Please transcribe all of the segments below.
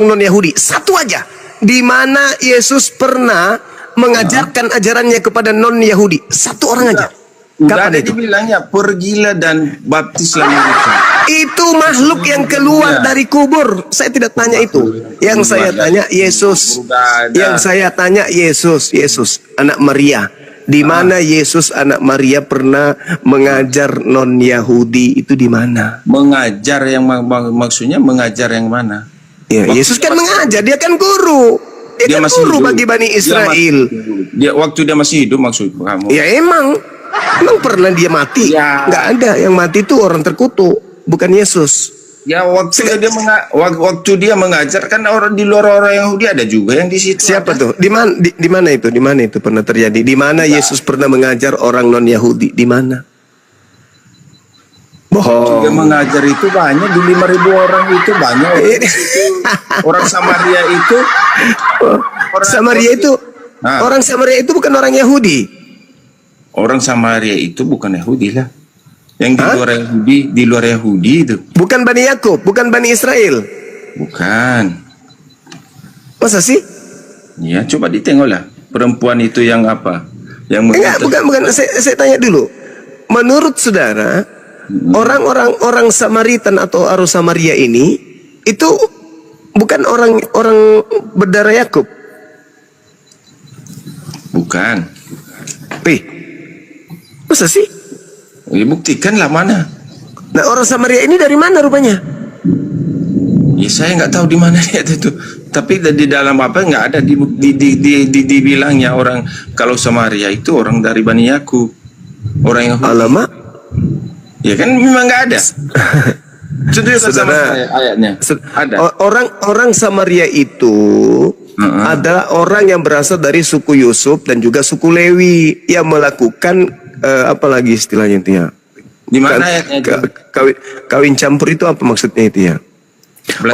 non-Yahudi. Satu aja. Di mana Yesus pernah mengajarkan ajarannya kepada non-Yahudi. Satu orang aja. Udah Kapan ada itu? dibilangnya, pergilah dan baptislah mereka. Itu makhluk yang keluar dari kubur. Saya tidak tanya itu. Yang saya tanya Yesus. Yang saya tanya Yesus. Yesus, anak Maria. Di mana Yesus anak Maria pernah mengajar non-Yahudi itu di mana? Mengajar yang maksudnya mengajar yang mana? Ya, Yesus kan mengajar, dia kan guru. Dia kan masih guru hidup. bagi Bani Israel. Waktu dia masih hidup maksud kamu? Ya emang pernah dia mati? Ya. Nggak ada, yang mati itu orang terkutuk, bukan Yesus. Ya waktu dia mengajar kan orang di luar orang Yahudi ada juga yang di situ. Siapa tuh? Di mana itu? Di mana itu pernah terjadi? Di mana Yesus pernah mengajar orang non Yahudi? Di mana? Bohong. Dia mengajar itu banyak di 5.000 orang itu banyak. Orang Samaria itu. Orang Samaria itu bukan orang Yahudi. Orang Samaria itu bukan Yahudi lah. Yang di luar Yahudi itu. Bukan Bani Yakub, bukan Bani Israel. Bukan. Masa sih? Ya, coba ditengoklah perempuan itu yang apa? Yang Enggak, bukan. Saya tanya dulu. Menurut saudara, orang Samaritan atau Arus Samaria ini itu bukan orang berdarah Yakub. Bukan. Masa sih? Ya, buktikanlah mana. Nah, orang Samaria ini dari mana rupanya? Ya saya nggak tahu di mana dia itu. Tapi di dalam apa nggak ada dibilangnya orang kalau Samaria itu orang dari Bani Yakub. Orang Yahudi. Alamak. Ya kan memang nggak ada. Sudah sama ayatnya. Ada. Orang Samaria itu adalah orang yang berasal dari suku Yusuf dan juga suku Lewi yang melakukan apalagi istilahnya itu ya. Di mana ayatnya itu? Kawin campur itu apa maksudnya itu ya?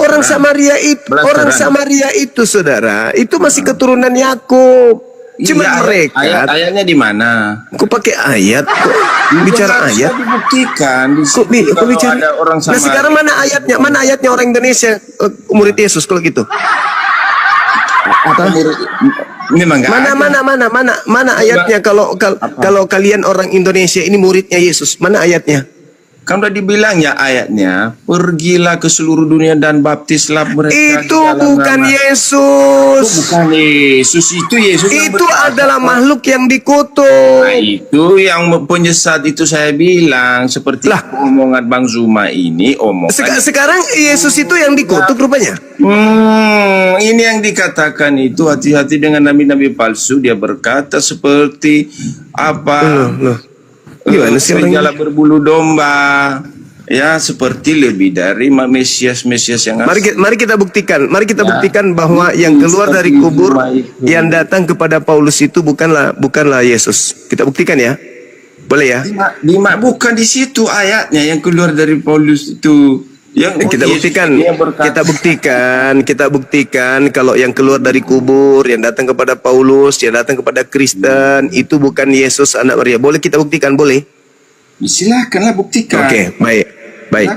Orang Samaria itu saudara, itu masih keturunan Yakub. Cuma iya, mereka ayatnya di mana? Kok pakai ayat? Kok bicara ayat? Dibuktikan. Kok bicara? Ada orang Nah sekarang mana ayatnya? Mana ayatnya orang Indonesia murid Yesus kalau gitu? Memang mana ayatnya kalau kalian orang Indonesia ini muridnya Yesus? Mana ayatnya? Kan udah dibilang ya ayatnya, pergilah ke seluruh dunia dan baptislah mereka. Itu bukan Yesus. Itu bukan Yesus, itu Yesus. Itu adalah makhluk yang dikutuk. Nah, itu yang penyesat itu saya bilang seperti omongan Bang Zuma ini Sekarang Yesus itu yang dikutuk rupanya. Ini yang dikatakan itu hati-hati dengan nabi-nabi palsu. Dia berkata seperti apa? Gimana sih serigala berbulu domba, ya seperti lebih dari Mesias yang asli. Mari kita buktikan. Mari kita buktikan bahwa yang keluar dari kubur yang datang kepada Paulus itu bukanlah Yesus. Kita buktikan ya. Boleh ya? Bukan di situ ayatnya yang keluar dari Paulus itu. Yang kita buktikan kalau yang keluar dari kubur, yang datang kepada Paulus, yang datang kepada Kristen, itu bukan Yesus anak Maria. Boleh kita buktikan, boleh? Silakanlah buktikan. Oke, baik.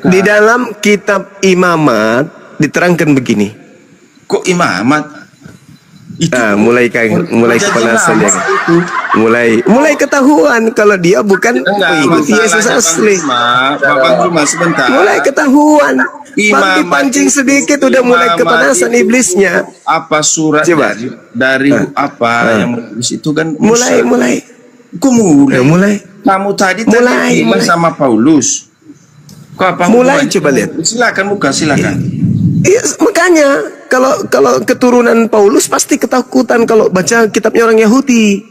Di dalam kitab Imamat diterangkan begini. Kok Imamat? Itu mulai kepanasan ya. Mulai ketahuan kalau dia bukan mengikuti Yesus asli. Bapak Cuma sebentar. Mulai ketahuan. Pancing sedikit udah mulai kepanasan iblisnya. Apa surat dari apa yang menulis itu kan? Mulai. Kok mulai? Kamu tadi bilang sama Paulus. Kok apa? Mulai coba lihat. Silakan buka, silakan. Iya, makanya kalau keturunan Paulus pasti ketakutan kalau baca kitabnya orang Yahudi.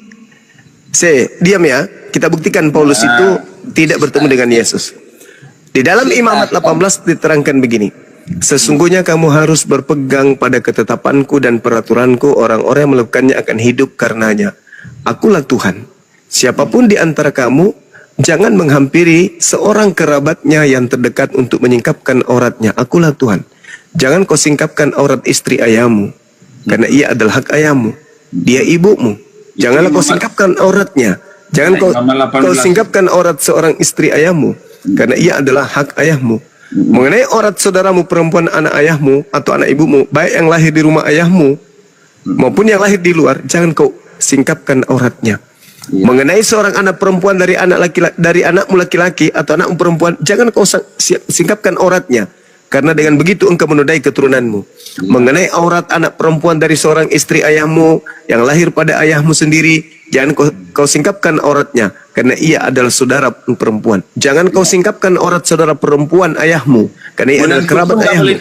Diam ya. Kita buktikan Paulus itu tidak bertemu dengan Yesus. Di dalam Imamat 18 diterangkan begini. Sesungguhnya kamu harus berpegang pada ketetapanku dan peraturanku. Orang-orang yang melakukannya akan hidup karenanya. Akulah Tuhan. Siapapun di antara kamu jangan menghampiri seorang kerabatnya yang terdekat untuk menyingkapkan auratnya. Akulah Tuhan. Jangan kau singkapkan aurat istri ayahmu, karena ia adalah hak ayahmu. Dia ibumu. Janganlah kau singkapkan auratnya. Jangan kau singkapkan aurat seorang istri ayahmu, karena ia adalah hak ayahmu. Mengenai aurat saudaramu perempuan anak ayahmu atau anak ibumu, baik yang lahir di rumah ayahmu maupun yang lahir di luar, jangan kau singkapkan auratnya. Mengenai seorang anak perempuan dari anakmu laki-laki atau anakmu perempuan, jangan kau singkapkan auratnya, karena dengan begitu engkau menodai keturunanmu. Mengenai aurat anak perempuan dari seorang istri ayahmu yang lahir pada ayahmu sendiri, jangan kau singkapkan auratnya, karena ia adalah saudara perempuan. Jangan kau singkapkan aurat saudara perempuan ayahmu, karena ia adalah kerabat ayahmu.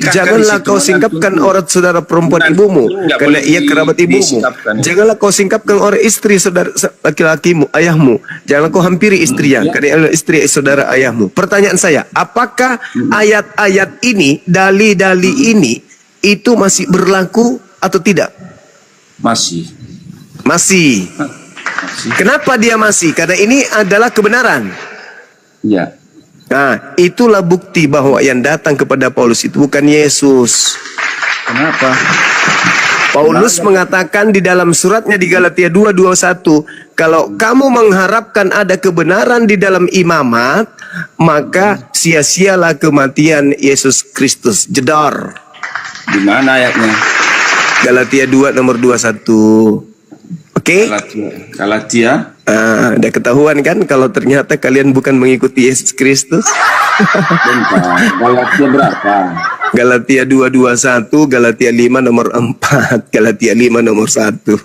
Janganlah kau singkapkan aurat saudara perempuan ibumu, karena ia kerabat ibumu. Janganlah kau singkapkan aurat istri saudara laki-lakimu, ayahmu. Janganlah kau hampiri istrinya, karena ia adalah istri saudara ayahmu. Pertanyaan saya, apakah ayat-ayat ini, dalil-dalil ini, itu masih berlaku atau tidak? Masih. Masih. Kenapa dia masih? Karena ini adalah kebenaran. Ya. Nah, itulah bukti bahwa yang datang kepada Paulus itu bukan Yesus. Kenapa? Paulus mengatakan di dalam suratnya di Galatia 2:21, kalau kamu mengharapkan ada kebenaran di dalam imamat, maka sia-sialah kematian Yesus Kristus. Jedor. Di mana ayatnya? Galatia 2 nomor 21. Oke? Galatia. Udah ketahuan kan kalau ternyata kalian bukan mengikuti Yesus Kristus? Galatia berapa? Galatia 2:21, Galatia 5 nomor 4, Galatia 5 nomor 1.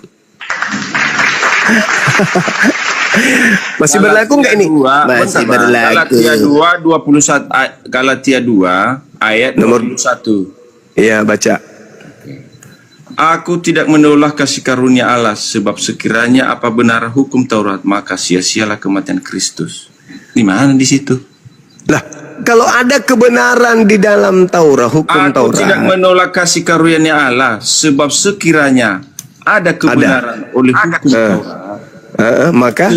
Masih berlaku nggak ini? Masih berlaku. Galatia 2:21, Galatia 2 ayat nomor 21. Iya, baca. Aku tidak menolak kasih karunia Allah, sebab sekiranya apa benar hukum Taurat, maka sia-sialah kematian Kristus. Di mana di situ? Lah, kalau ada kebenaran di dalam Taurat, hukum Aku Taurat. tidak menolak kasih karunia Allah, sebab sekiranya ada kebenaran oleh hukum Taurat. Maka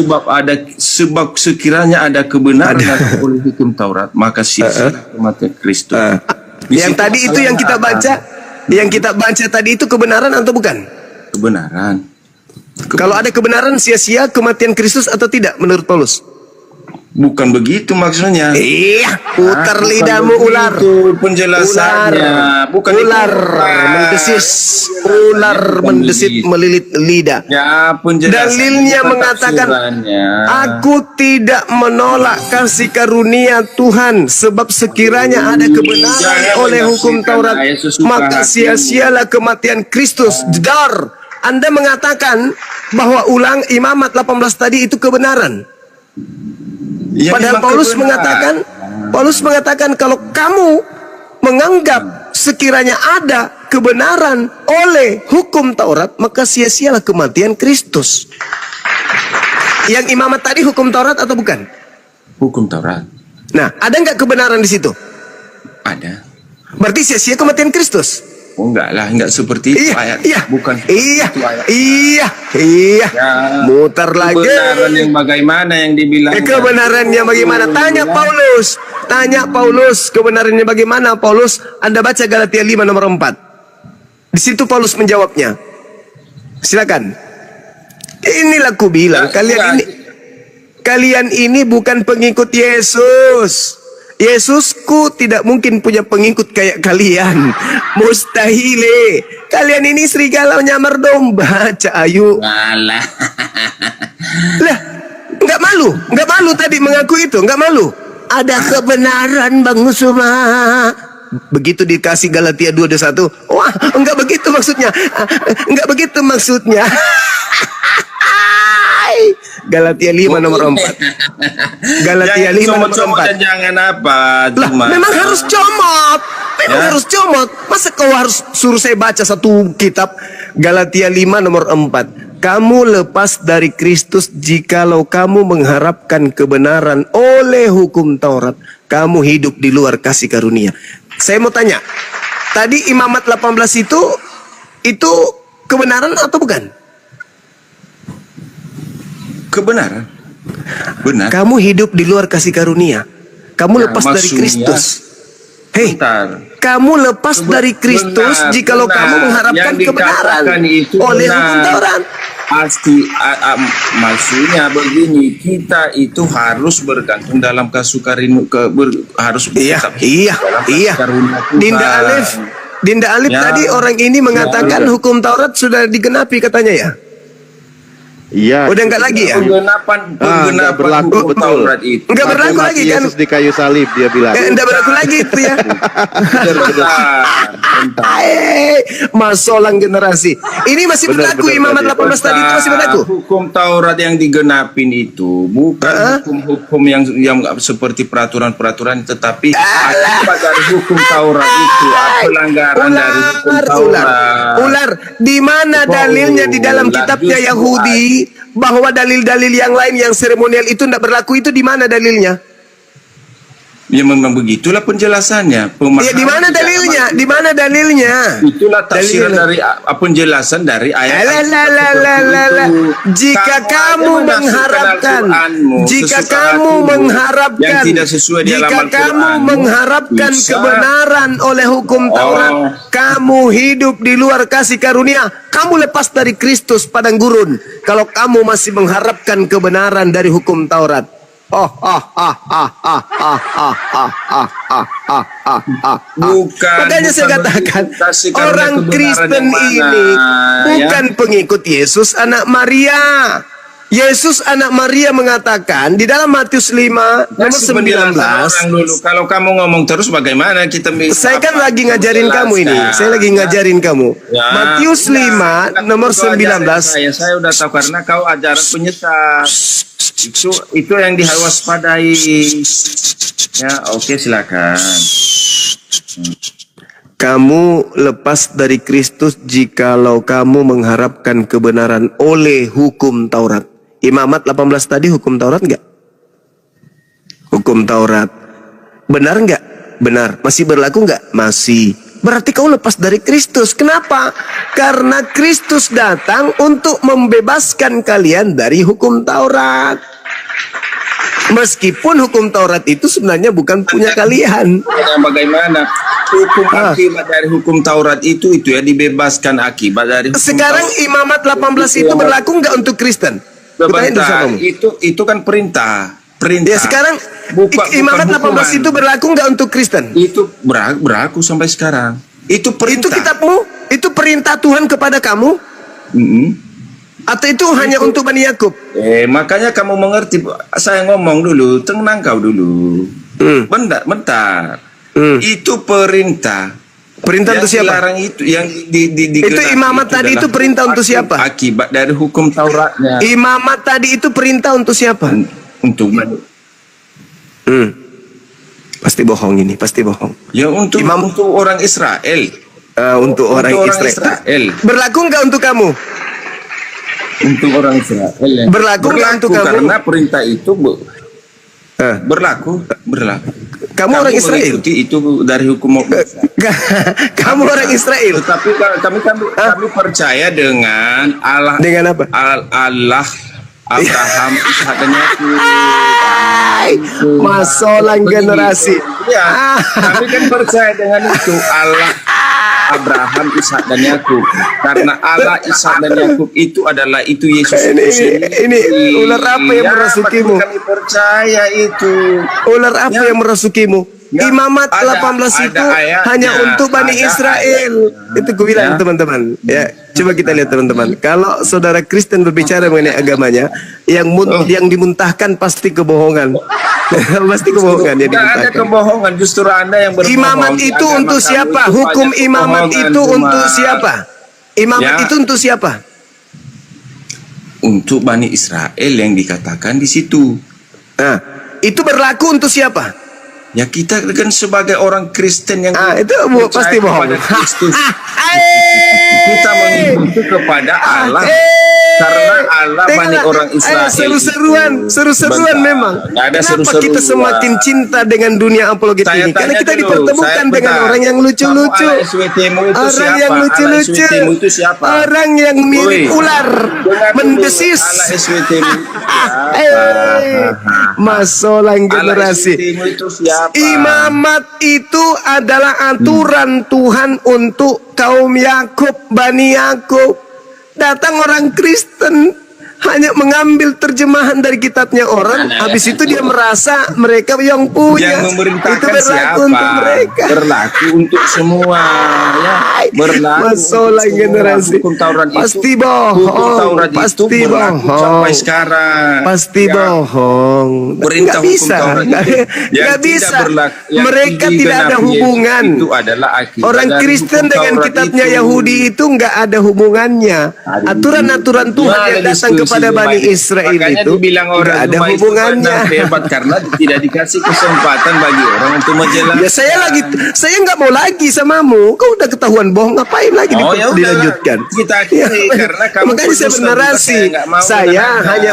sebab sekiranya ada kebenaran oleh hukum Taurat, maka sia-sialah kematian Kristus. Yang tadi itu yang kita baca, tadi itu kebenaran atau bukan? Kebenaran. Kalau ada kebenaran, sia-sia kematian Kristus atau tidak menurut Paulus? Bukan begitu maksudnya. Iya, putar lidahmu ular. Itu penjelasannya. Bukan ular mendesis, ular mendesit melilit lidah. Ya, dalilnya mengatakan, aku tidak menolak kasih karunia Tuhan, sebab sekiranya ada kebenaran oleh hukum Taurat, maka sia-sialah kematian Kristus. Jedar, Anda mengatakan bahwa ulang imamat 18 tadi itu kebenaran. Padahal Paulus mengatakan kalau kamu menganggap sekiranya ada kebenaran oleh hukum Taurat, maka sia-sialah kematian Kristus. Yang imamat tadi hukum Taurat atau bukan? Hukum Taurat. Nah, ada nggak kebenaran di situ? Ada. Berarti sia-sia kematian Kristus. Oh, enggak lah, enggak seperti itu ayat. Bukan. Iya. Ya, muter lagi. Kebenaran yang bagaimana yang dibilang? Kebenarannya bagaimana? Tanya Paulus. Kebenarannya bagaimana, Paulus? Anda baca Galatia 5 nomor 4. Di situ Paulus menjawabnya. Silakan. Inilah ku bilang, kalian ini bukan pengikut Yesus. Yesusku tidak mungkin punya pengikut kayak kalian. Mustahil. Kalian ini serigala nyamar domba, Cak Ayu. Alah. Lah, nggak malu tadi mengaku itu, nggak malu. Ada kebenaran Bang Suma. Begitu dikasih Galatia 2:21. Wah, enggak begitu maksudnya. Galatia 5 nomor 4. Galatia 5 nomor 4. Jangan apa, lah, memang harus comot. Masa kau harus suruh saya baca satu kitab? Galatia 5 nomor 4. Kamu lepas dari Kristus jikalau kamu mengharapkan kebenaran oleh hukum Taurat. Kamu hidup di luar kasih karunia. Saya mau tanya, tadi imamat 18 itu kebenaran atau bukan? Kebenaran. Benar. Kamu hidup di luar kasih karunia. Kamu lepas dari Kristus. Hei, kamu lepas dari Kristus jikalau kamu mengharapkan kebenaran oleh hukum Taurat. Pasti maksudnya begini, kita itu harus bergantung dalam kasukarinu harus Iya. karunia Tuhan. Dinda Alif Ya. tadi orang ini mengatakan Ya. hukum Taurat sudah digenapi katanya ya. Iya. Udah enggak lagi ya? Penggenapan enggak berlaku, hukum betul. Taurat itu. Enggak berlaku Mati lagi kan? Yesus di kayu salib, dia bilang. Enggak berlaku lagi itu ya. Bentar. Masolang generasi. Ini masih Benar, berlaku benar, Imamat benar. 18 tadi itu masih berlaku. Hukum Taurat yang digenapin itu bukan hukum-hukum yang seperti peraturan-peraturan, tetapi akibat dari hukum Taurat itu pelanggaran dari hukum Taurat. Ular, di mana dalilnya di dalam kitabnya Yahudi bahwa dalil-dalil yang lain yang seremonial itu tidak berlaku, itu di mana dalilnya? Ya memang begitulah penjelasannya. Ya di mana dalilnya? Di mana dalilnya? Itulah tafsiran Dalilnya. dari penjelasan dari ayat. Jika kamu mengharapkan, jika kamu mengharapkan, jika kamu mengharapkan kebenaran oleh hukum Taurat, kamu hidup di luar kasih karunia, kamu lepas dari Kristus padang gurun. Kalau kamu masih mengharapkan kebenaran dari hukum Taurat. Bukan. Makanya saya katakan orang Kristen ini bukan pengikut Yesus anak Maria. Yesus anak Maria mengatakan di dalam Matius 5 nomor 19. Dulu. Kalau kamu ngomong terus bagaimana kita bisa? Saya kan lagi ngajarin kamu ini. Saya lagi ngajarin kamu. Matius 5 nomor 19. Saya udah tahu karena kau ajaran penyesat. Itu yang dihawaspadai. Ya, oke, silakan. Kamu lepas dari Kristus jikalau kamu mengharapkan kebenaran oleh hukum Taurat. Imamat 18 tadi hukum Taurat enggak? Hukum Taurat. Benar enggak? Benar. Masih berlaku enggak? Masih. Berarti kau lepas dari Kristus. Kenapa? Karena Kristus datang untuk membebaskan kalian dari hukum Taurat. Meskipun hukum Taurat itu sebenarnya bukan punya kalian. Bagaimana hukum akibat dari hukum Taurat itu ya dibebaskan akibat dari hukum Sekarang Taurat. Imamat 18 itu berlaku enggak untuk Kristen? Sebentar, itu kan perintah. Ya sekarang Imamat 18 itu berlaku enggak untuk Kristen? Itu berlaku sampai sekarang. Itu perintah. Itu kitabmu? Itu perintah Tuhan kepada kamu? Atau itu hanya untuk Bani Yakub? Makanya kamu mengerti. Saya ngomong dulu, tenang kau dulu. Bentar. Itu perintah. Perintah untuk siapa? Dilarang itu yang itu Imamat tadi itu perintah untuk siapa? Akibat dari hukum Tauratnya. Imamat tadi itu perintah untuk siapa? Untuk Pasti bohong ini, pasti bohong. ya untuk orang Israel. Untuk orang Israel. Berlaku enggak untuk kamu? Untuk orang Israel. Berlaku untuk kamu? Karena perintah itu berlaku. Kamu orang Israel. Mengikuti itu dari hukum Kamu orang Israel. Tetapi kami percaya dengan Allah. Dengan apa? Allah Abraham, Ishak dan Yakub. Masolang generasi. Ya, kami kan percaya dengan itu Allah Abraham, Ishak dan Yakub. Karena Allah, Ishak dan Yakub itu adalah itu Yesus. Ini ular apa yang merasukimu? Kami percaya itu. Ular apa yang merasukimu? Imamat 18 itu hanya untuk Bani Israel. Itu gue bilang teman-teman. Ya, coba kita lihat teman-teman. Kalau saudara Kristen berbicara mengenai agamanya, yang dimuntahkan pasti kebohongan. Pasti kebohongan yang dimuntahkan. Ada kebohongan, justru Anda yang berbohong. Imamat itu untuk siapa? Hukum imamat itu untuk siapa? Imamat itu untuk siapa? Untuk Bani Israel yang dikatakan di situ. Nah, itu berlaku untuk siapa? Ya kita kan sebagai orang Kristen yang itu pasti bohong. Kristus. Kita mengikuti kepada Allah. Karena Allah banyak orang Israel. Seru-seruan memang. Nggak ada Kenapa seru-seruan. kita semakin cinta dengan dunia apologet ini? Karena kita dipertemukan dengan orang yang lucu-lucu. Orang yang lucu-lucu. Orang yang mirip ular. Mendesis. Masalah generasi. Imamat itu adalah aturan Tuhan untuk kaum Yakub, Bani Yakub. Datang orang Kristen hanya mengambil terjemahan dari kitabnya orang, habis itu dia merasa mereka yang punya. Yang memerintahkan itu berlaku siapa? untuk mereka. Berlaku untuk semua, ya. Berlaku Masalah untuk generasi. Hukum Taurat Pasti itu, bohong. Hukum Taurat Pasti itu berlaku bohong. sampai sekarang. Pasti Ya. bohong. Perintah Nggak hukum bisa. Taurat itu yang Nggak bisa. tidak berlaku, yang Mereka tidak ada digenapi hubungan. Itu adalah akidah Orang dari Kristen hukum dengan Taurat kitabnya itu. Yahudi itu nggak ada hubungannya. Aturan-aturan Tuhan Mana yang datang diskusi kepada Bani Jumaid? Israel Makanya itu dibilang nggak orang ada Jumaid itu hubungannya. benar hebat karena tidak dikasih kesempatan bagi orang untuk menjelaskan. Ya saya nggak mau lagi samamu. Kau udah ketahuan bohong, ngapain lagi Oh, ya udah. dilanjutkan? Kita akhiri karena kamu makanya saya putus bernarasi. saya nggak mau Saya mendengarkan. hanya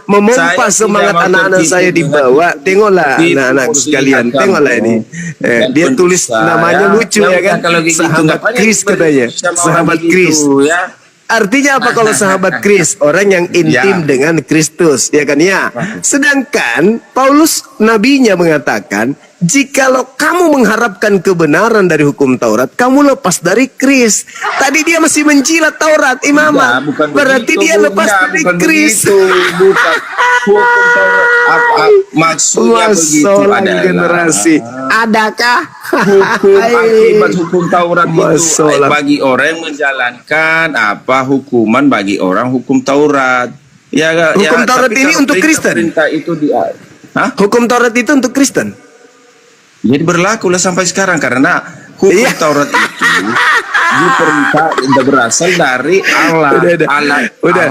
memompa Saya semangat tidak mau anak-anak tertipu saya di bawah. Tengoklah Tipu anak-anak muslihat sekalian, kamu. tengoklah ini. Dan Dia tulis saya, namanya lucu ya kan? kalau gitu, Sahabat ngapain Kris beri katanya. sama orang Sahabat begitu, Kris. ya. Artinya apa kalau sahabat Kris? Orang yang intim Ya. dengan Kristus, ya kan ya. Sedangkan Paulus nabinya mengatakan, jikalau kamu mengharapkan kebenaran dari hukum Taurat, kamu lepas dari Kris. Tadi dia masih menjilat Taurat, imamat. Bukan Berarti begitu, dia lepas Bunda, dari bukan Kris. begitu, bukan. Hukum Taurat apa maksudnya begitu Masalah adalah generasi. Adakah hukum akibat hukum Taurat itu Masalah. bagi orang yang menjalankan apa hukuman bagi orang hukum Taurat. Ya, Hukum Taurat tapi ini kalau untuk Kristen? perintah itu Hah? Hukum Taurat itu untuk Kristen? Jadi berlakulah sampai sekarang karena hukum Iya. Taurat itu diperintah berasal dari Allah. Udah.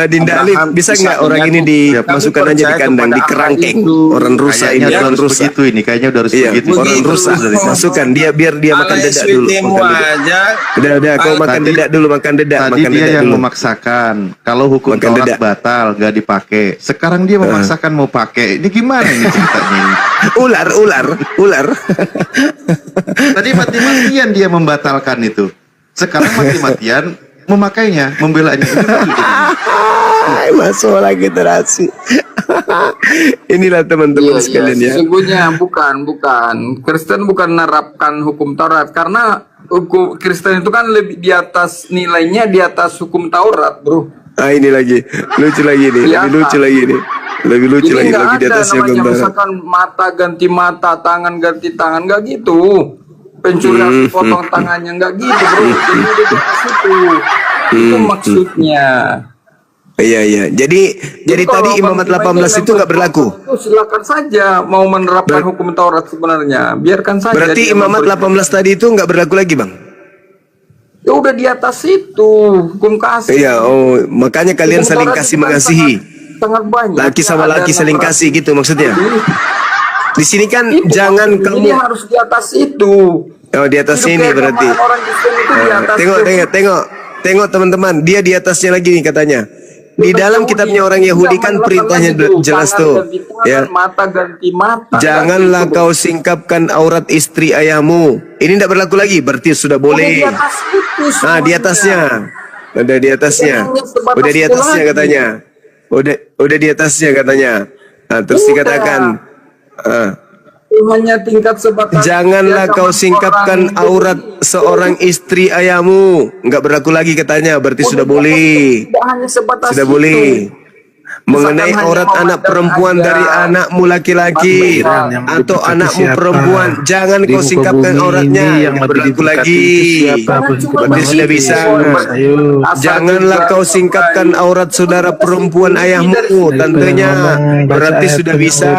Dinda Alif, bisa nggak orang ini dimasukkan aja di kandang, di kerangkeng? Orang rusa ini, Kayaknya orang harus rusa. begitu ini, kayaknya udah harus Iya, begitu. orang Begitu. rusa. Masukkan dia biar dia makan dedak dulu. Makan dedak. aja. Udah, kau makan Tadi- dedak dulu, makan dedak, Tadi makan dia dedak yang dulu. memaksakan kalau hukum Makan Taurat dedak. batal nggak dipakai. Sekarang dia memaksakan mau pakai. Ini gimana ini ceritanya ini? Ular. Tadi mati-matian dia membatalkan itu. Sekarang mati-matian memakainya, membelanya. Masalah generasi. Inilah teman-teman sekalian ya. Sesungguhnya bukan. Kristen bukan menerapkan hukum Taurat karena hukum Kristen itu kan lebih di atas nilainya di atas hukum Taurat, bro. Ini lagi lucu lagi nih, Iya, lebih lucu Pak. lagi nih, lebih lucu Jadi lagi nggak di ada atasnya namanya gambaran. misalkan mata ganti mata, tangan ganti tangan, nggak gitu. Pencuri harus potong tangannya, nggak gitu, bro. Jadi udah di atas itu maksudnya. Iya. Jadi tadi kalau Imamat Bang 18 itu nggak berlaku. Itu silakan saja mau menerapkan hukum Taurat sebenarnya, biarkan saja. Berarti dia Imamat memberi- 18 tadi itu nggak berlaku lagi, Bang? Ya udah di atas itu hukum kasih. Iya, makanya kalian Hukum saling Taurat kasih itu kan mengasihi. sangat banyak. Laki sama Ada laki saling 600. kasih gitu maksudnya. Di sini kan Itu jangan maksudnya. kamu Ini harus di atas itu. di atas Hidup sini keagamaan berarti. orang Kristen itu di atas Tengok teman-teman, dia di atasnya lagi nih katanya. Di dalam kitabnya orang Yahudi kan perintahnya jelas tuh. Ya. Mata ganti mata. Janganlah kau singkapkan aurat istri ayahmu. Ini tidak berlaku lagi, berarti sudah boleh. Di atas itu Nah, semuanya. di atasnya. Udah di atasnya. Jangan sebatas Udah di itu atasnya lagi. katanya. Udah di atasnya katanya. Nah, terus Udah. dikatakan Hanya tingkat sebatas. janganlah dia kau sama singkapkan orang aurat Yahudi. seorang istri ayahmu. Enggak berlaku lagi katanya, berarti sudah Udah, boleh. Tidak hanya sebatas Sudah itu. boleh. Mengenai Misalkan aurat hanya anak memandang perempuan aja. dari anakmu laki-laki Yang atau anakmu perempuan, jangan kau singkapkan auratnya, yang berlaku lagi. Berarti sudah bisa. Janganlah kau singkapkan aurat saudara perempuan ayahmu, tantenya, berarti sudah bisa.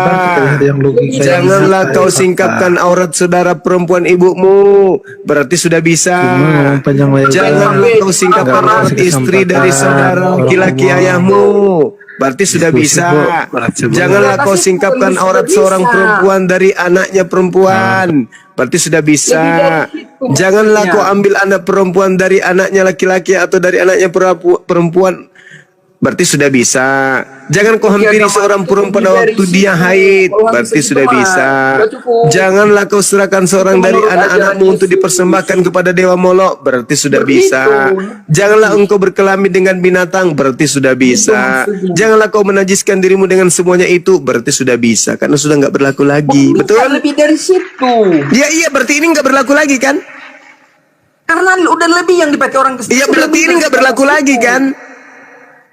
Janganlah kau singkapkan aurat saudara perempuan ibumu, berarti sudah bisa. Janganlah kau singkapkan aurat istri dari saudara laki-laki ayahmu, berarti sudah bisa. Janganlah kau singkapkan aurat seorang perempuan dari anaknya perempuan, berarti sudah bisa. Janganlah kau ambil anak perempuan dari anaknya laki-laki atau dari anaknya perempuan, berarti sudah bisa. Jangan kau hampiri seorang perempuan waktu dia haid, berarti sudah bisa. Janganlah kau serahkan seorang dari anak-anakmu untuk dipersembahkan kepada dewa Molok, berarti sudah bisa. Janganlah engkau berkelamin dengan binatang, berarti sudah bisa. Janganlah kau menajiskan dirimu dengan semuanya itu, berarti sudah bisa. Karena sudah nggak berlaku lagi, betul? Lebih dari situ. Ya iya, berarti ini nggak berlaku lagi kan? Karena udah lebih yang dipakai orang Kristen. Iya, berarti ini nggak berlaku lagi kan?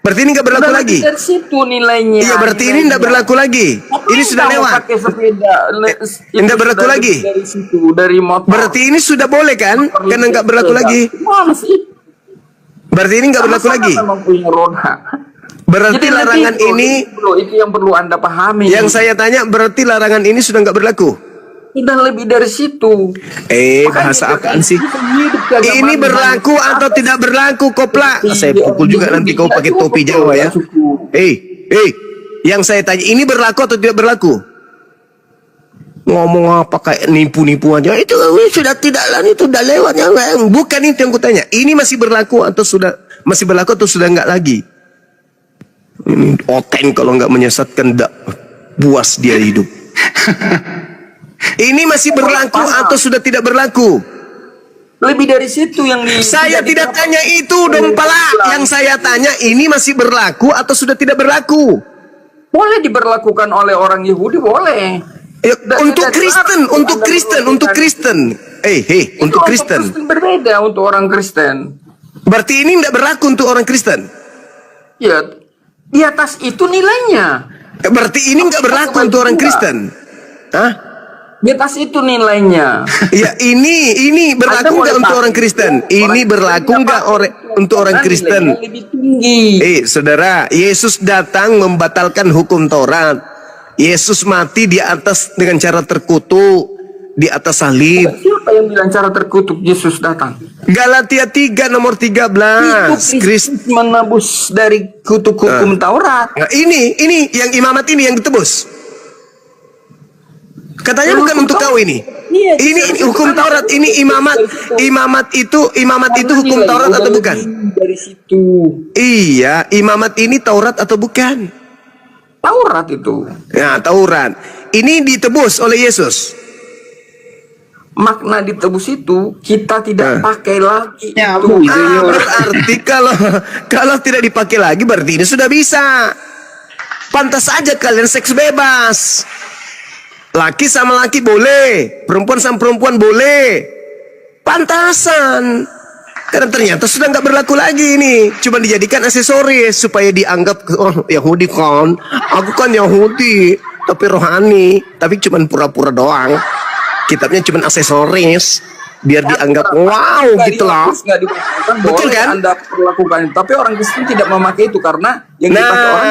Berarti ini nggak berlaku Udah lagi. lebih dari situ nilainya. Iya, berarti ini nggak berlaku lagi. Ini sudah lewat. Pakai sepeda. Nggak berlaku lagi. Dari situ, dari motor. Berarti ini sudah boleh kan? Karena nggak berlaku lagi. Mana sih? Berarti ini nggak berlaku lagi. Memang punya roda. Berarti Jadi larangan lebih, ini, itu yang perlu Anda pahami. yang saya tanya, berarti larangan ini sudah nggak berlaku. Sudah lebih dari situ. Bahasa apaan sih? Ini Ini berlaku atau tidak berlaku, kopla? Saya pukul juga nanti kau pakai topi Jawa ya. Yang saya tanya, ini berlaku atau tidak berlaku? Ngomong apa kayak nipu-nipu aja. Itu sudah tidak lah, itu sudah lewat. Bukan itu yang kutanya. Ini masih berlaku atau sudah nggak lagi? Ini oten kalau nggak menyesatkan, tidak puas dia hidup. Ini masih berlaku atau sudah tidak berlaku? Lebih dari situ yang Saya tidak tanya itu dong, pala. Yang saya tanya, ini masih berlaku atau sudah tidak berlaku? boleh diberlakukan oleh orang Yahudi, boleh. Untuk Kristen, untuk Kristen. Untuk Kristen berbeda untuk orang Kristen. Berarti ini tidak berlaku untuk orang Kristen. Ya, di atas itu nilainya. Berarti ini nggak berlaku untuk orang Kristen. Hah? Di atas itu nilainya. Ya, ini berlaku nggak untuk orang Kristen? Ini berlaku nggak untuk orang Kristen? Lebih tinggi. Saudara, Yesus datang membatalkan hukum Taurat. Yesus mati di atas dengan cara terkutuk di atas salib. Siapa yang bilang cara terkutuk Yesus datang? Galatia 3 nomor 13. Itu Kristus menebus dari kutuk hukum Taurat. Nah, ini yang imamat ini yang ditebus. Katanya bukan untuk kau ini. Iya, Ini hukum Taurat, ini imamat itu hukum Taurat atau bukan? Dari situ. Iya, imamat ini Taurat atau bukan? Taurat itu. Nah, Taurat. Ini ditebus oleh Yesus. Makna ditebus itu kita tidak pakai lagi. Berarti kalau tidak dipakai lagi berarti ini sudah bisa. Pantas saja kalian seks bebas. Laki sama laki boleh, perempuan sama perempuan boleh. Pantasan. Karena ternyata sudah nggak berlaku lagi ini. Cuma dijadikan aksesoris supaya dianggap Yahudi kan. Aku kan Yahudi, tapi rohani, tapi cuma pura-pura doang. Kitabnya cuma aksesoris biar dianggap wow gitu loh. Betul kan? Anda perlakukan, tapi orang Kristen tidak memakai itu karena yang dipakai orang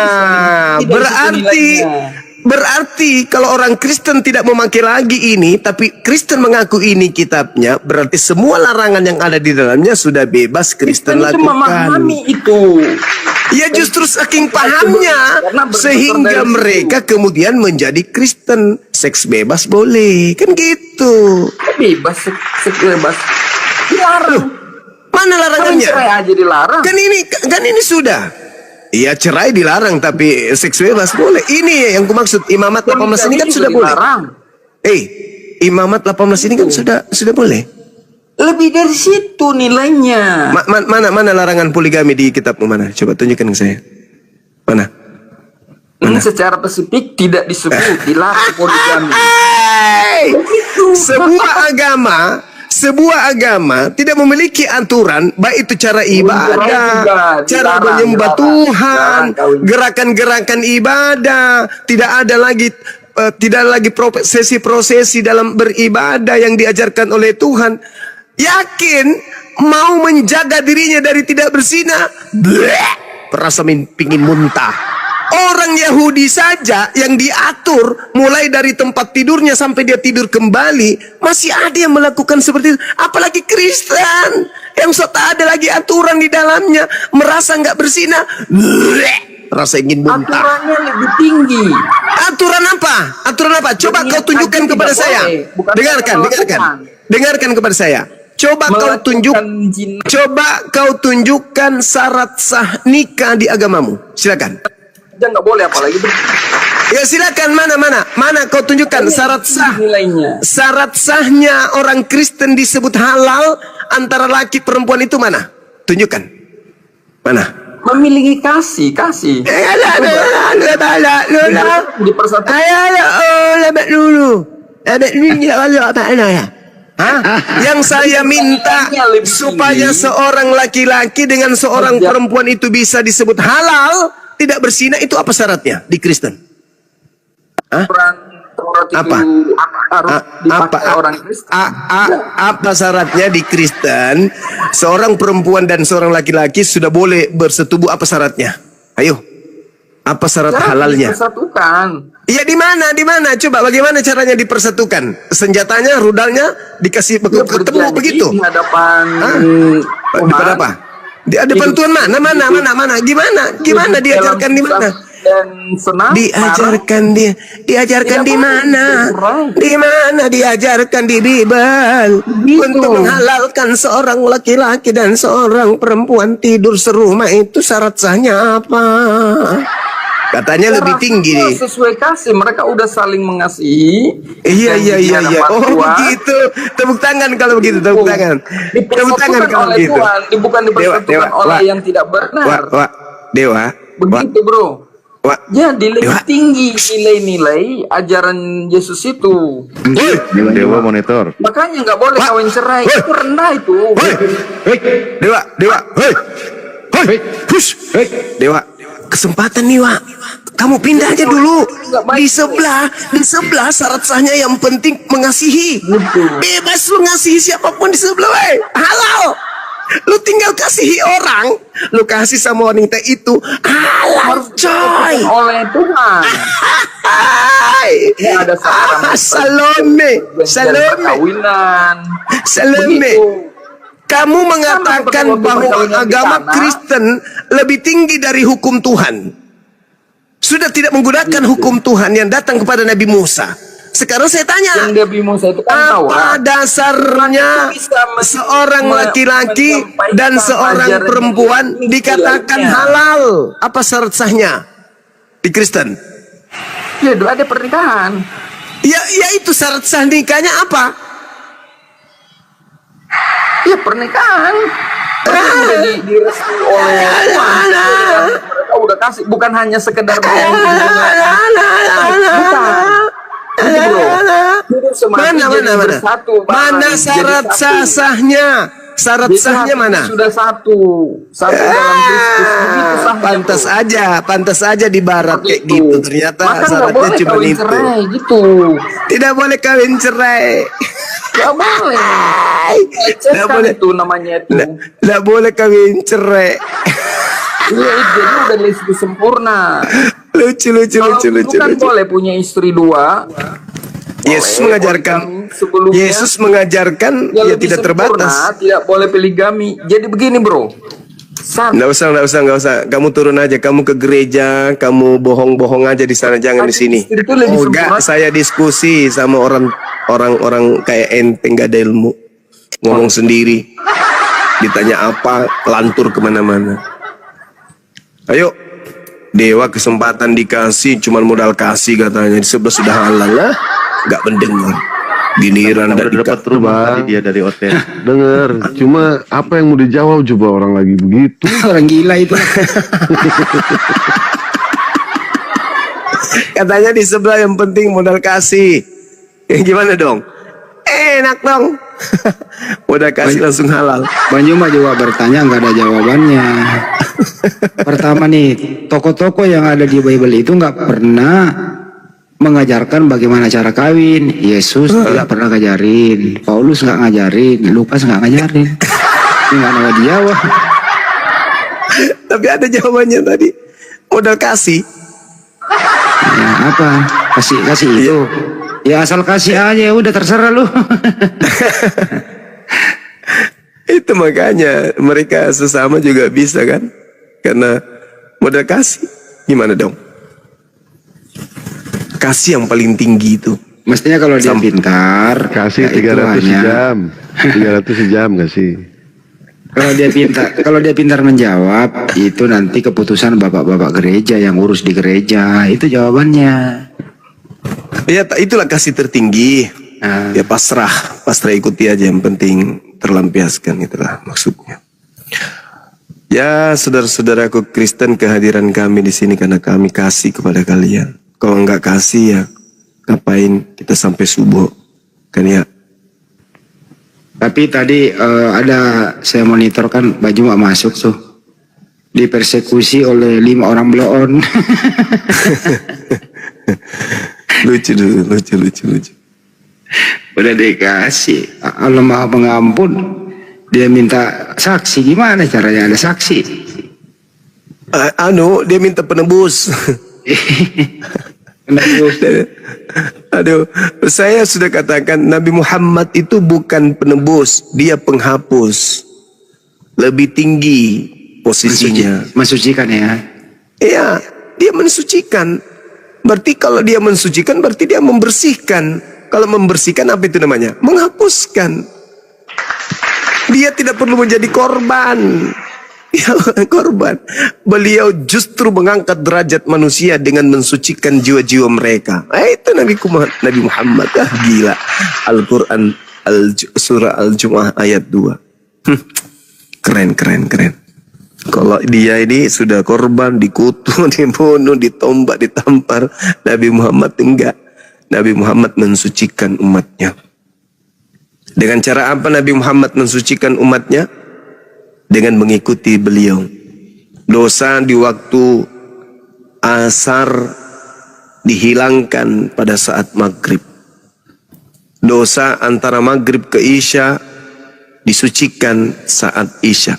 Kristen. Berarti kalau orang Kristen tidak memakai lagi ini, tapi Kristen mengaku ini kitabnya, berarti semua larangan yang ada di dalamnya sudah bebas Kristen lakukan. Memahami itu. Ya justru saking pahamnya sehingga mereka kemudian menjadi Kristen. Seks bebas boleh, kan gitu. Bebas, seks bebas. Dilarang. Mana larangannya? Cerai aja dilarang. Kan ini sudah. Iya, cerai dilarang tapi seks bebas boleh. Ini yang kumaksud imamat 18 ini kan sudah boleh. Imamat 18 ini kan sudah boleh. Lebih dari situ nilainya. Mana larangan poligami di kitabmu mana? Coba tunjukkan ke saya. Mana? Ini secara spesifik tidak disebut dilarang poligami. Sebuah agama tidak memiliki aturan, baik itu cara ibadah, cara menyembah Tuhan, gerakan-gerakan ibadah, tidak ada lagi prosesi dalam beribadah yang diajarkan oleh Tuhan. Yakin mau menjaga dirinya dari tidak berzina, perasa pingin muntah. Orang Yahudi saja yang diatur mulai dari tempat tidurnya sampai dia tidur kembali, masih ada yang melakukan seperti itu. Apalagi Kristen yang tak ada lagi aturan di dalamnya, merasa nggak berzina, rasa ingin muntah. Aturannya lebih tinggi. Aturan apa? Aturan apa? Coba kau tunjukkan kepada saya. Dengarkan kepada saya. Coba zina. kau tunjukkan syarat sah nikah di agamamu. Silakan. Dan nggak boleh apalagi. Ya silakan, mana kau tunjukkan syarat sah. Nilainya. Syarat sahnya orang Kristen disebut halal antara laki perempuan itu mana? Tunjukkan. Mana? Memiliki kasih. Dipersatukan. Yang saya minta supaya seorang laki-laki dengan seorang perempuan itu bisa disebut halal, tidak berzina, itu apa syaratnya di Kristen? Apa syaratnya di Kristen? Seorang perempuan dan seorang laki-laki sudah boleh bersetubuh, apa syaratnya? Ayo. Apa syarat halalnya? Dipersatukan. Iya, di mana? Coba bagaimana caranya dipersatukan? Senjatanya, rudalnya dikasih ketemu begitu. Di hadapan Depan apa? Di hadapan Tuhan mana? Gimana diajarkan di mana? Dan senang. Diajarkan di mana? Di mana diajarkan di Bible untuk menghalalkan seorang laki-laki dan seorang perempuan tidur serumah, itu syarat sahnya apa? Katanya lebih tinggi nih. Sesuai kasih, mereka udah saling mengasihi. Iya. Oh begitu. Tepuk tangan kalau begitu, tepuk tangan. Tepuk tangan kalau begitu. Bukan dipersatukan oleh yang tidak benar. Dewa. Begitu bro. Jadi lebih tinggi nilai-nilai ajaran Yesus itu. Dewa monitor. Makanya nggak boleh kawin cerai. Itu rendah itu. Dewa. Dewa. Kesempatan nih, Wak. Kamu pindah aja dulu. Di sebelah syarat sahnya yang penting mengasihi. Bebas lu ngasihi siapapun di sebelah, wey. Halal. Lu tinggal kasihi orang, lu kasih sama wanita itu halal, coy. Oleh Tuhan. Ada Salome. Kamu mengatakan bahwa agama Kristen lebih tinggi dari hukum Tuhan. Sudah tidak menggunakan hukum Tuhan yang datang kepada Nabi Musa. Sekarang saya tanya, Nabi Musa itu kan apa dasarnya seorang laki-laki dan seorang perempuan dikatakan halal? Apa syarat sahnya di Kristen? Ya, ada pernikahan. Ya itu syarat sah nikahnya apa? Ya pernikahan. Udah direstui oleh Tuhan. Mereka udah kasih, bukan hanya sekedar bukan. Mana syarat sahnya? Syarat sahnya mana? Sudah satu dalam Kristus. Pantas aja di barat kayak gitu. Ternyata syaratnya cuma itu. Gitu. Tidak boleh kawin cerai. Gak boleh. Gak boleh itu namanya itu. Gak boleh kawin cerai. Iya, jadi udah listrik sempurna. Lucu. Kan boleh punya istri 2. Yesus mengajarkan ya tidak terbatas. Tidak boleh poligami. Jadi begini bro. Nggak usah. Kamu turun aja. Kamu ke gereja. Kamu bohong aja di sana. Jangan di sini. Enggak, saya diskusi sama orang kayak enteng, gak ada ilmu. Ngomong sendiri. Ditanya apa, lantur kemana-mana. Ayo. Dewa kesempatan dikasih, cuman modal kasih katanya. Di sebelah sudah halal lah. Gak mendengar. Giliran dapat rumah dia dari hotel. Dengar, cuma apa yang mau dijawab coba orang lagi begitu. Orang gila itu. Katanya di sebelah yang penting modal kasih. Gimana dong? Enak dong. Modal kasih langsung halal. Banyu mah juga bertanya nggak ada jawabannya. Pertama nih, toko-toko yang ada di Bible itu nggak pernah mengajarkan bagaimana cara kawin. Yesus tidak pernah ngajarin, Paulus nggak ngajarin, Lukas nggak ngajarin. Ini nggak ada jawab. Tapi ada jawabannya tadi. Modal kasih. Ya apa? Kasih itu. Ya asal kasih aja, udah terserah lu. Itu makanya mereka sesama juga bisa kan? Karena modal kasih. Gimana dong? Kasih yang paling tinggi itu. Mestinya kalau dia pintar, Kasih ya itu 300 hanya sejam. 300 sejam kasih. kalau dia pintar menjawab, itu nanti keputusan bapak-bapak gereja yang urus di gereja, itu jawabannya. Ya, itulah kasih tertinggi. Nah, Ya pasrah ikuti aja, yang penting terlampiaskan, itulah maksudnya. Ya, saudara-saudaraku Kristen, kehadiran kami di sini karena kami kasih kepada kalian. Kalau nggak kasih ya, ngapain kita sampai subuh? Kan ya. tapi tadi ada saya monitor kan baju nggak masuk tuh, dipersekusi oleh 5 orang bloon. Lucu. Udah dikasih, Allah Maha Pengampun, dia minta saksi, gimana caranya ada saksi? Dia minta penebus. Penebus. Aduh, saya sudah katakan Nabi Muhammad itu bukan penebus, dia penghapus. Lebih tinggi posisinya. Mensucikan ya. Iya, dia mensucikan. Berarti kalau dia mensucikan berarti dia membersihkan. Kalau membersihkan apa itu namanya? Menghapuskan. Dia tidak perlu menjadi korban. Ya, korban. Beliau justru mengangkat derajat manusia dengan mensucikan jiwa-jiwa mereka. Itu Nabi Muhammad. Gila. Al-Quran surah Al-Jumu'ah ayat 2. Keren. Kalau dia ini sudah korban, dikutuk, dibunuh, ditombak, ditampar. Nabi Muhammad enggak. Nabi Muhammad mensucikan umatnya. Dengan cara apa Nabi Muhammad mensucikan umatnya? Dengan mengikuti beliau. Dosa di waktu asar dihilangkan pada saat maghrib. Dosa antara maghrib ke isya disucikan saat isya.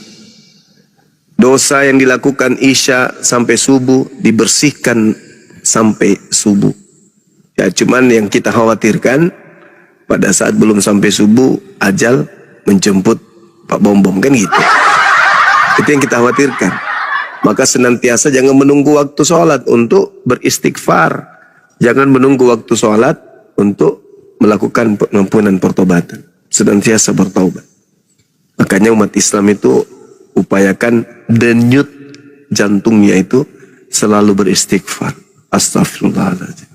Dosa yang dilakukan isya sampai subuh dibersihkan sampai subuh. Ya, cuman yang kita khawatirkan pada saat belum sampai subuh ajal menjemput Pak Bom kan gitu. Itu yang kita khawatirkan. Maka senantiasa jangan menunggu waktu sholat untuk beristighfar. Jangan menunggu waktu sholat untuk melakukan pengampunan pertobatan. Senantiasa bertaubat. Makanya umat Islam itu upayakan denyut jantungnya itu selalu beristighfar. Astaghfirullahaladzim.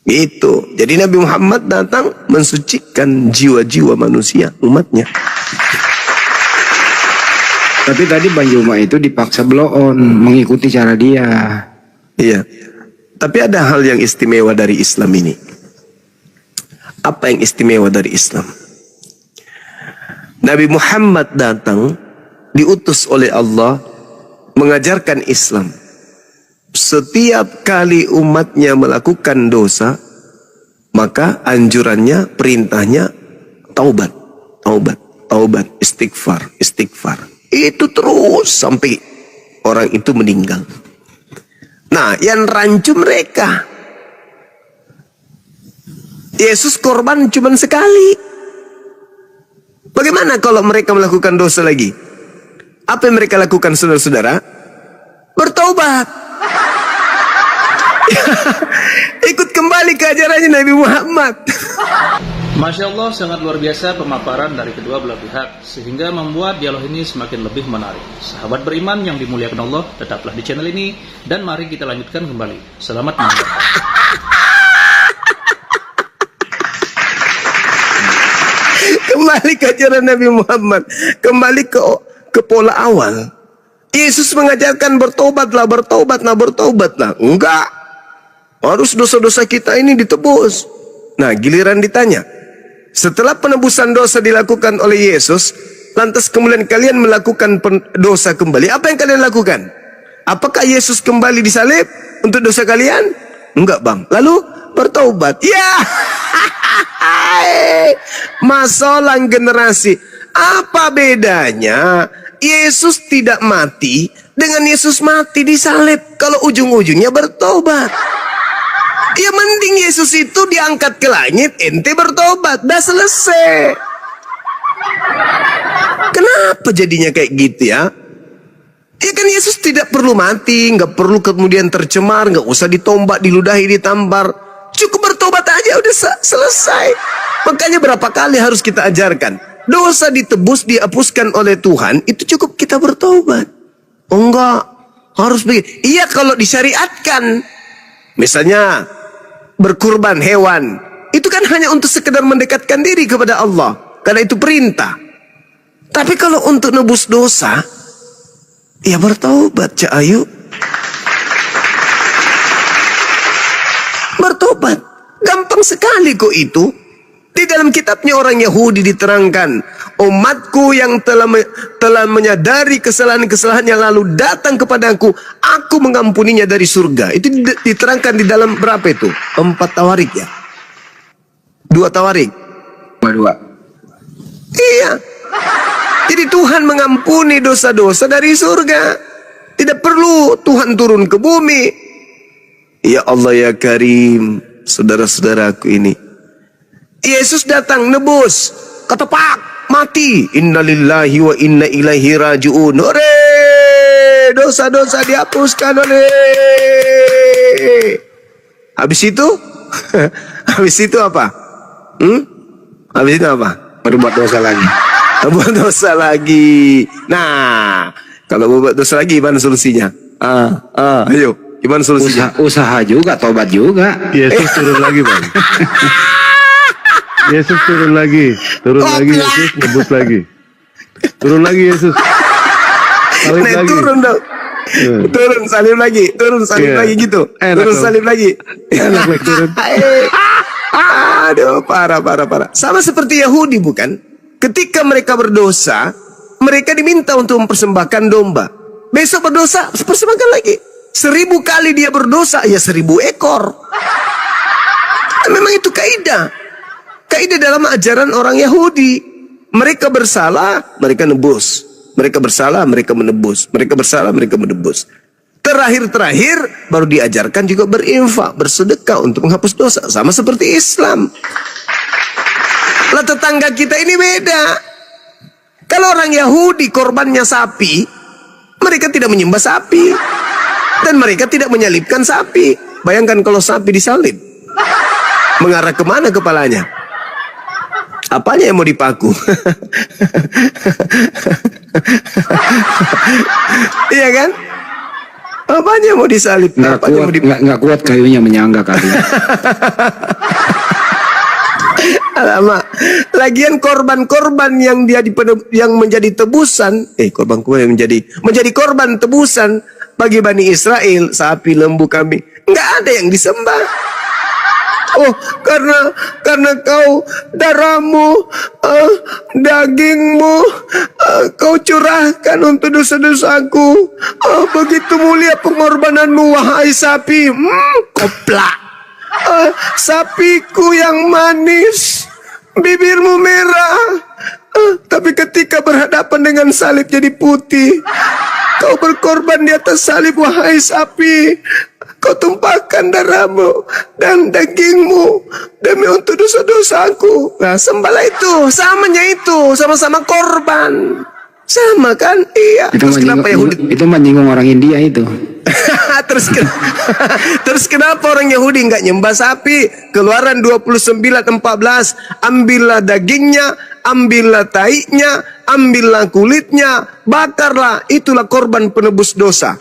Itu. Jadi Nabi Muhammad datang mensucikan jiwa-jiwa manusia, umatnya. Tapi tadi Bang Juma itu dipaksa bloon mengikuti cara dia. Iya. Tapi ada hal yang istimewa dari Islam ini. Apa yang istimewa dari Islam? Nabi Muhammad datang, diutus oleh Allah, mengajarkan Islam. Setiap kali umatnya melakukan dosa, maka anjurannya, perintahnya, taubat, istighfar. Itu terus sampai orang itu meninggal. Nah, yang rancu mereka. Yesus korban cuma sekali. Bagaimana kalau mereka melakukan dosa lagi? Apa yang mereka lakukan, saudara-saudara? Bertobat. Ikut kembali ke ajarannya Nabi Muhammad. Masya Allah, sangat luar biasa pemaparan dari kedua belah pihak, sehingga membuat dialog ini semakin lebih menarik. Sahabat beriman yang dimuliakan Allah, tetaplah di channel ini, dan mari kita lanjutkan kembali. Selamat menonton. Kembali ke ajaran Nabi Muhammad. Kembali ke pola awal. Yesus mengajarkan bertobatlah. Enggak. Harus dosa-dosa kita ini ditebus. Nah, giliran ditanya. Setelah penebusan dosa dilakukan oleh Yesus, lantas kemudian kalian melakukan dosa kembali. Apa yang kalian lakukan? Apakah Yesus kembali disalib untuk dosa kalian? Enggak, Bang. Lalu bertobat. Ya. Masalah generasi. Apa bedanya Yesus tidak mati dengan Yesus mati disalib kalau ujung-ujungnya bertobat? Ya mending Yesus itu diangkat ke langit, ente bertobat, dah selesai. Kenapa jadinya kayak gitu ya? Ya kan Yesus tidak perlu mati, nggak perlu kemudian tercemar, nggak usah ditombak, diludahi, ditampar. Cukup bertobat aja Ya udah selesai. Makanya berapa kali harus kita ajarkan, dosa ditebus, dihapuskan oleh Tuhan, itu cukup kita bertobat. Oh enggak, harus begitu. Iya kalau disyariatkan. Misalnya berkurban hewan, itu kan hanya untuk sekedar mendekatkan diri kepada Allah, karena itu perintah. Tapi kalau untuk nebus dosa, ya bertobat, Cak Ayu. Bertobat. Gampang sekali kok itu. Di dalam kitabnya orang Yahudi diterangkan, umatku yang telah menyadari kesalahan-kesalahannya lalu datang kepadaku, aku mengampuninya dari surga. Itu diterangkan di dalam berapa itu? 4 tawarik ya? 2 tawarik? 2. Iya. Jadi Tuhan mengampuni dosa-dosa dari surga. Tidak perlu Tuhan turun ke bumi. Ya Allah ya Karim, saudara-saudaraku ini. Yesus datang nebus, ketepak, mati. Innalillahi wa inna ilaihi raji'un. Hore, dosa-dosa dihapuskan oleh. Habis itu? Habis itu apa? Habis itu apa? Berbuat dosa lagi. Buat dosa lagi. Nah, kalau buat dosa lagi gimana solusinya? Ayo, gimana solusinya? Usaha juga, tobat juga. Yesus turun lagi, Bang. Yesus turun lagi. Yesus nebus lagi. Turun lagi Yesus. Salib lagi. Turun dong. Turun salib lagi. Turun salib lagi gitu. Enak turun dong. salib lagi. Enak lagi turun. Aduh, parah. Sama seperti Yahudi bukan? Ketika mereka berdosa, mereka diminta untuk mempersembahkan domba. Besok berdosa, persembahkan lagi. 1000 kali dia berdosa, ya 1000 ekor. Memang itu kaidah. Kaidah dalam ajaran orang Yahudi. Mereka bersalah, mereka nebus. Mereka bersalah, mereka menebus. Mereka bersalah, mereka menebus. Terakhir baru diajarkan juga berinfak, bersedekah untuk menghapus dosa. Sama seperti Islam. Lah tetangga kita ini beda. Kalau orang Yahudi korbannya sapi, mereka tidak menyembah sapi. Dan mereka tidak menyalibkan sapi. Bayangkan kalau sapi disalib. Mengarah kemana kepalanya? Apanya yang mau dipaku? Iya kan? Apanya yang mau disalib? Nggak kuat kayunya menyangga kali. Alamak. Lagian korban-korban yang yang menjadi tebusan, korban-korban yang menjadi korban tebusan bagi Bani Israel, sapi, lembu, kambing, nggak ada yang disembah. Oh, karena kau darahmu, dagingmu, kau curahkan untuk dosa-dosaku. Begitu mulia pengorbananmu, wahai sapi. Koplak. Sapiku yang manis, bibirmu merah, tapi ketika berhadapan dengan salib jadi putih. Kau berkorban di atas salib, wahai sapi. Kau tumpahkan darahmu dan dagingmu demi untuk dosa-dosaku. Nah, sembahlah itu, samanya itu, sama-sama korban. Sama kan? Iya. Terus kenapa Yahudi? Itu menyinggung orang India itu. Terus kenapa orang Yahudi nggak nyembah sapi? Keluaran 29:14, ambillah dagingnya, ambillah taiknya, ambillah kulitnya, bakarlah, itulah korban penebus dosa.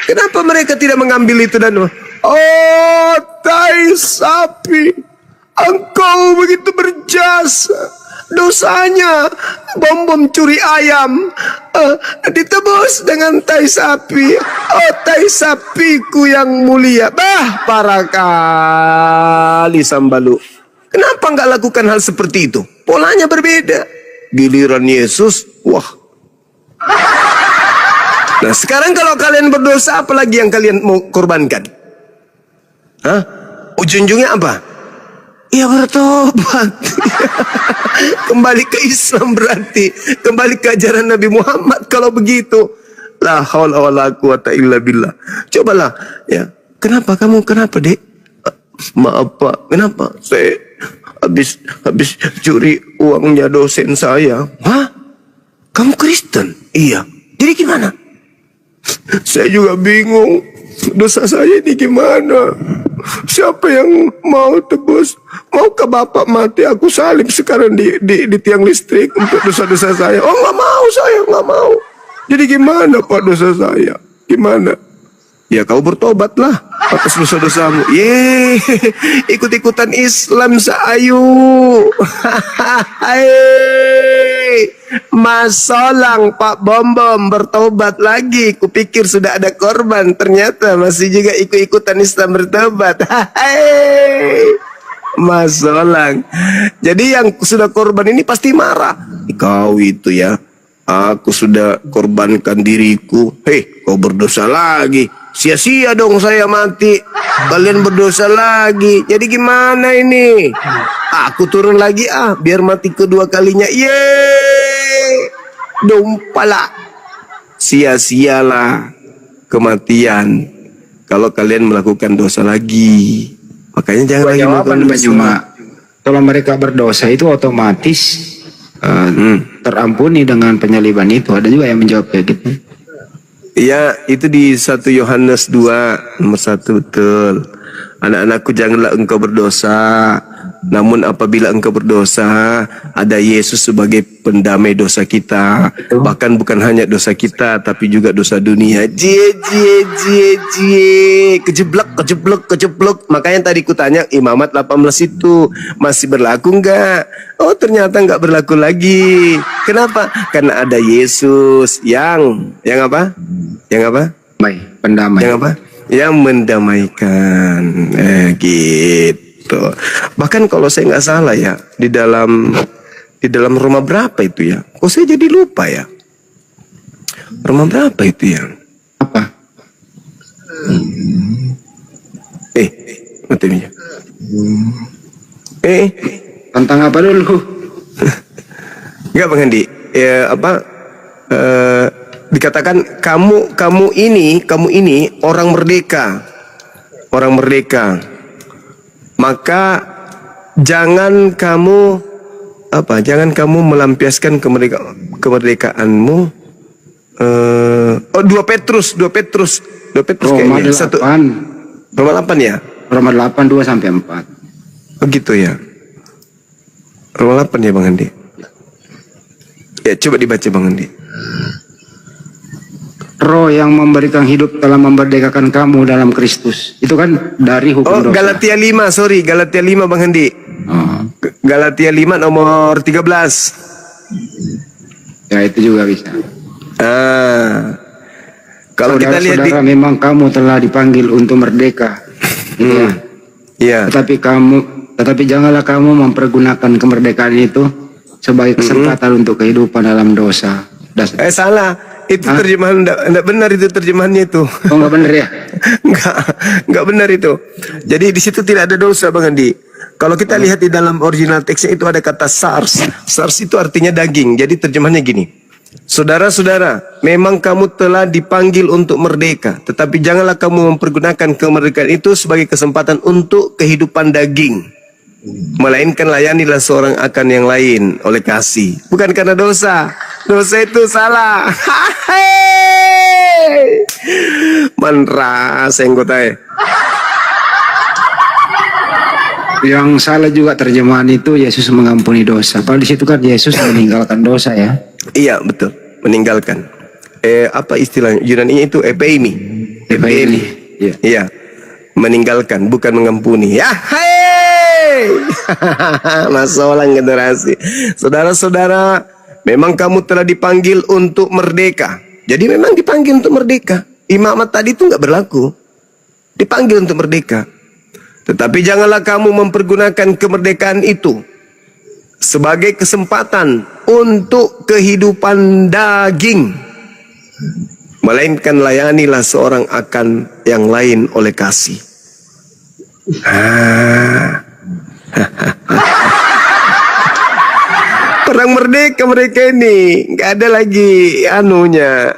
Kenapa mereka tidak mengambil itu dan oh, tai sapi, engkau begitu berjasa. Dosanya bom curi ayam, ditebus dengan tai sapi. Oh, tai sapiku yang mulia. Bah, parah kali Sambalu. Kenapa nggak lakukan hal seperti itu? Polanya berbeda. Giliran Yesus, wah. Nah, sekarang kalau kalian berdosa, apalagi yang kalian mau korbankan? Ujung-ujungnya apa? Ya bertobat. Kembali ke Islam berarti. Kembali ke ajaran Nabi Muhammad kalau begitu. La haula wala quwata illa billah. Cobalah ya. Kenapa, Dek? Maaf Pak, kenapa? Saya habis curi uangnya dosen saya. Kamu Kristen? Iya. Jadi gimana? Saya juga bingung. Dosa saya ini gimana? Siapa yang mau tebus? Maukah Bapak mati? Aku salib sekarang di tiang listrik untuk dosa-dosa saya. Oh, nggak mau saya, nggak mau. Jadi gimana Pak dosa saya? Gimana? Ya kau bertobatlah atas dosa-dosamu. Yeay, ikut-ikutan Islam saayu. Hai, Mas Solang, Pak Bom Bom bertobat lagi. Kupikir sudah ada korban, ternyata masih juga ikut-ikutan Islam bertobat. Hai, Mas Solang. Jadi yang sudah korban ini pasti marah. Kau itu ya, aku sudah korbankan diriku. Hei, kau berdosa lagi. Sia-sia dong saya mati. Kalian berdosa lagi. Jadi gimana ini? Aku turun lagi biar mati kedua kalinya. Yeay, dompala. Sia-sialah kematian kalau kalian melakukan dosa lagi. Makanya jangan lagi melakukan dosa. Cuma kalau mereka berdosa itu otomatis terampuni dengan penyaliban itu. Ada juga yang menjawab kayak gitu. Iya, itu di 1 Yohanes 2 nomor 1 betul. Anak-anakku, janganlah engkau berdosa. Namun apabila engkau berdosa, ada Yesus sebagai pendamai dosa kita. Bahkan bukan hanya dosa kita, tapi juga dosa dunia. Kejeblok. Makanya tadi kutanya imamat 18 itu masih berlaku enggak? Oh, ternyata enggak berlaku lagi. Kenapa? Karena ada Yesus yang apa? Yang apa? Pendamai. Yang apa? Yang mendamaikan. Gitu. Bahkan kalau saya nggak salah ya, di dalam Roma berapa itu ya? Kok saya jadi lupa ya? Roma berapa itu ya? Apa? Matanya. Tentang apa dulu? Enggak Bang Handi. Dikatakan kamu ini orang merdeka. Orang merdeka. Maka jangan kamu melampiaskan kemerdekaanmu. 2 Petrus Roma kayaknya. 8. Roma 8 ya? Roma 8 2 sampai 4. Begitu ya. Roma 8 ya Bang Handi. Ya coba dibaca Bang Handi. Roh yang memberikan hidup telah memerdekakan kamu dalam Kristus. Itu kan dari hukum dosa. Galatia 5, sorry. Galatia 5 Bang Handi. Galatia 5 nomor 13. Ya itu juga bisa. Kalau kita lihat saudara, memang kamu telah dipanggil untuk merdeka. Gitu ya. Iya. Tetapi janganlah kamu mempergunakan kemerdekaan itu sebagai kesempatan untuk kehidupan dalam dosa. Salah. Itu terjemahan enggak benar, itu terjemahannya itu. Oh, enggak benar ya? Enggak benar itu. Jadi di situ tidak ada dosa Bang Andi. Kalau kita lihat di dalam original teksnya itu ada kata SARS. SARS itu artinya daging. Jadi terjemahannya gini. Saudara-saudara, memang kamu telah dipanggil untuk merdeka, tetapi janganlah kamu mempergunakan kemerdekaan itu sebagai kesempatan untuk kehidupan daging. Melainkan layanilah seorang akan yang lain oleh kasih, bukan karena dosa. Dosa itu salah. Mantra senggotai. Yang salah juga terjemahan itu Yesus mengampuni dosa. Padahal di situ kan Yesus meninggalkan dosa ya. Iya betul, meninggalkan. Apa istilahnya Yunani itu epeimi. Iya, meninggalkan bukan mengampuni. Ya, masalah generasi. Saudara-saudara, memang kamu telah dipanggil untuk merdeka. Jadi memang dipanggil untuk merdeka. Imamat tadi itu nggak berlaku. Dipanggil untuk merdeka. Tetapi janganlah kamu mempergunakan kemerdekaan itu sebagai kesempatan untuk kehidupan daging. Melainkan layanilah seorang akan yang lain oleh kasih. Orang merdeka mereka ini nggak ada lagi anunya,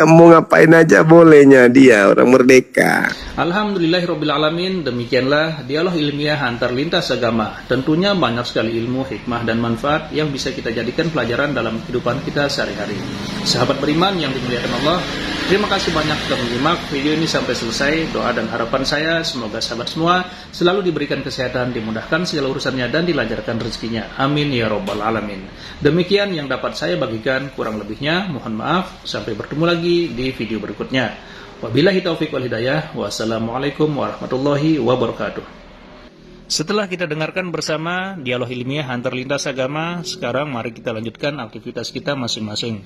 mau ngapain aja bolehnya dia orang merdeka. Alhamdulillahirrabbilalamin, demikianlah dialog ilmiah antar lintas agama. Tentunya banyak sekali ilmu, hikmah, dan manfaat yang bisa kita jadikan pelajaran dalam kehidupan kita sehari-hari. Sahabat beriman yang dimuliakan Allah, Terima kasih banyak telah menyimak video ini sampai selesai. Doa dan harapan saya semoga sahabat semua selalu diberikan kesehatan, dimudahkan segala urusannya, dan dilancarkan rezekinya. Amin ya robbal alamin. Demikian yang dapat saya bagikan, kurang lebihnya mohon maaf. Sampai bertemu lagi di video berikutnya. Wabillahi taufiq wal hidayah. Wassalamualaikum warahmatullahi wabarakatuh. Setelah kita dengarkan bersama dialog ilmiah antar lintas agama, sekarang mari kita lanjutkan aktivitas kita masing-masing.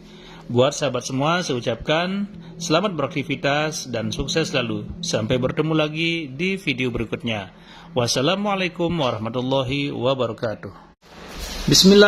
Buat sahabat semua, saya ucapkan selamat beraktivitas dan sukses selalu. Sampai bertemu lagi di video berikutnya. Wassalamualaikum warahmatullahi wabarakatuh. Bismillah.